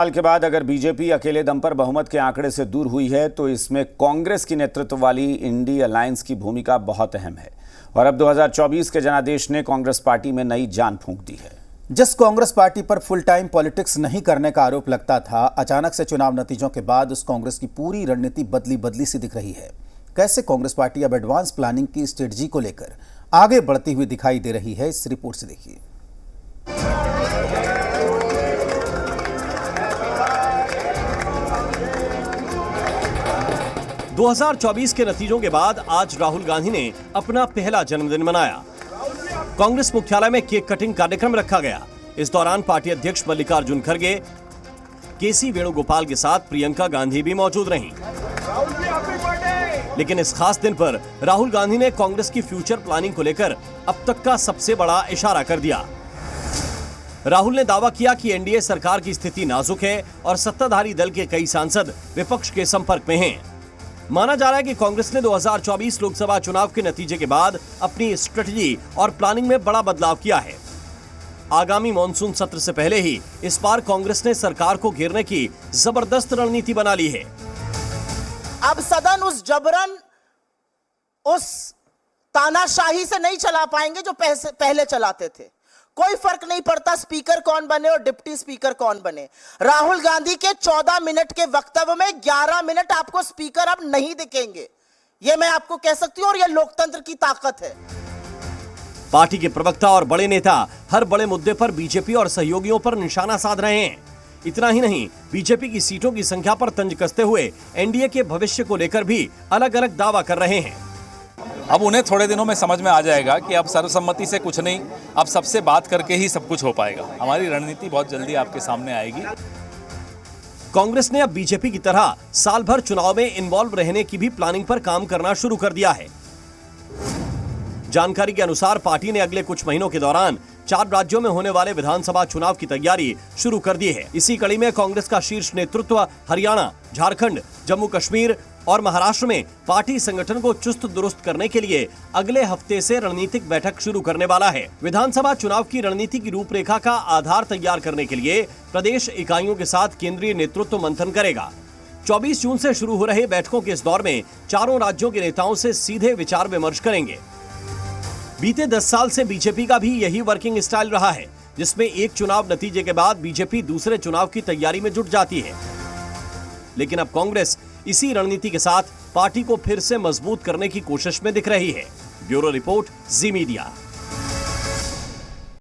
साल के बाद अगर बीजेपी अकेले दम पर बहुमत के आंकड़े से दूर हुई है तो इसमें कांग्रेस की नेतृत्व वाली इंडी अलायंस की भूमिका बहुत अहम है। और अब 2024 के जनादेश ने कांग्रेस पार्टी में नई जान फूंक दी है। जिस कांग्रेस पार्टी पर फुल टाइम पॉलिटिक्स नहीं करने का आरोप लगता था, अचानक से चुनाव नतीजों के बाद उस कांग्रेस की पूरी रणनीति बदली सी दिख रही है। कैसे कांग्रेस पार्टी अब एडवांस प्लानिंग की स्ट्रेटजी को लेकर आगे बढ़ती हुई दिखाई दे रही है, इस रिपोर्ट से देखिए। 2024 के नतीजों के बाद आज राहुल गांधी ने अपना पहला जन्मदिन मनाया। कांग्रेस मुख्यालय में केक कटिंग कार्यक्रम रखा गया। इस दौरान पार्टी अध्यक्ष मल्लिकार्जुन खड़गे, केसी वेणुगोपाल के साथ प्रियंका गांधी भी मौजूद रहीं। लेकिन इस खास दिन पर राहुल गांधी ने कांग्रेस की फ्यूचर प्लानिंग को लेकर अब तक का सबसे बड़ा इशारा कर दिया। राहुल ने दावा किया कि एनडीए सरकार की स्थिति नाजुक है और सत्ताधारी दल के कई सांसद विपक्ष के संपर्क में हैं। माना जा रहा है कि कांग्रेस ने 2024 लोकसभा चुनाव के नतीजे के बाद अपनी स्ट्रेटजी और प्लानिंग में बड़ा बदलाव किया है। आगामी मॉनसून सत्र से पहले ही इस बार कांग्रेस ने सरकार को घेरने की जबरदस्त रणनीति बना ली है। अब सदन उस जबरन, उस तानाशाही से नहीं चला पाएंगे जो पहले चलाते थे। कोई फर्क नहीं पड़ता स्पीकर कौन बने और डिप्टी स्पीकर कौन बने। राहुल गांधी के 14 मिनट के वक्तव्य में 11 मिनट आपको स्पीकर अब नहीं दिखेंगे। यह मैं आपको कह सकती हूं और यह लोकतंत्र की ताकत है। पार्टी के प्रवक्ता और बड़े नेता हर बड़े मुद्दे पर बीजेपी और सहयोगियों पर निशाना साध रहे हैं। इतना ही नहीं, बीजेपी की सीटों की संख्या पर तंज कसते हुए एनडीए के भविष्य को लेकर भी अलग अलग दावा कर रहे हैं। अब उन्हें थोड़े दिनों में समझ में आ जाएगा कि अब सर्वसम्मति से कुछ नहीं, अब सबसे बात करके ही सब कुछ हो पाएगा। हमारी रणनीति बहुत जल्दी आपके सामने आएगी। कांग्रेस ने अब बीजेपी की तरह साल भर चुनाव में इन्वॉल्व रहने की भी प्लानिंग पर काम करना शुरू कर दिया है। जानकारी के अनुसार पार्टी ने अगले कुछ महीनों के दौरान 4 राज्यों में होने वाले विधानसभा चुनाव की तैयारी शुरू कर दी है। इसी कड़ी में कांग्रेस का शीर्ष नेतृत्व हरियाणा, झारखंड, जम्मू कश्मीर और महाराष्ट्र में पार्टी संगठन को चुस्त दुरुस्त करने के लिए अगले हफ्ते से रणनीतिक बैठक शुरू करने वाला है। विधानसभा चुनाव की रणनीति की रूपरेखा का आधार तैयार करने के लिए प्रदेश इकाइयों के साथ केंद्रीय नेतृत्व मंथन करेगा। 24 जून से शुरू हो रहे बैठकों के इस दौर में चारों राज्यों के नेताओं से सीधे विचार विमर्श करेंगे। बीते 10 साल से बीजेपी का भी यही वर्किंग स्टाइल रहा है, जिसमें एक चुनाव नतीजे के बाद बीजेपी दूसरे चुनाव की तैयारी में जुट जाती है। लेकिन अब कांग्रेस इसी रणनीति के साथ पार्टी को फिर से मजबूत करने की कोशिश में दिख रही है। ब्यूरो रिपोर्ट, जी मीडिया।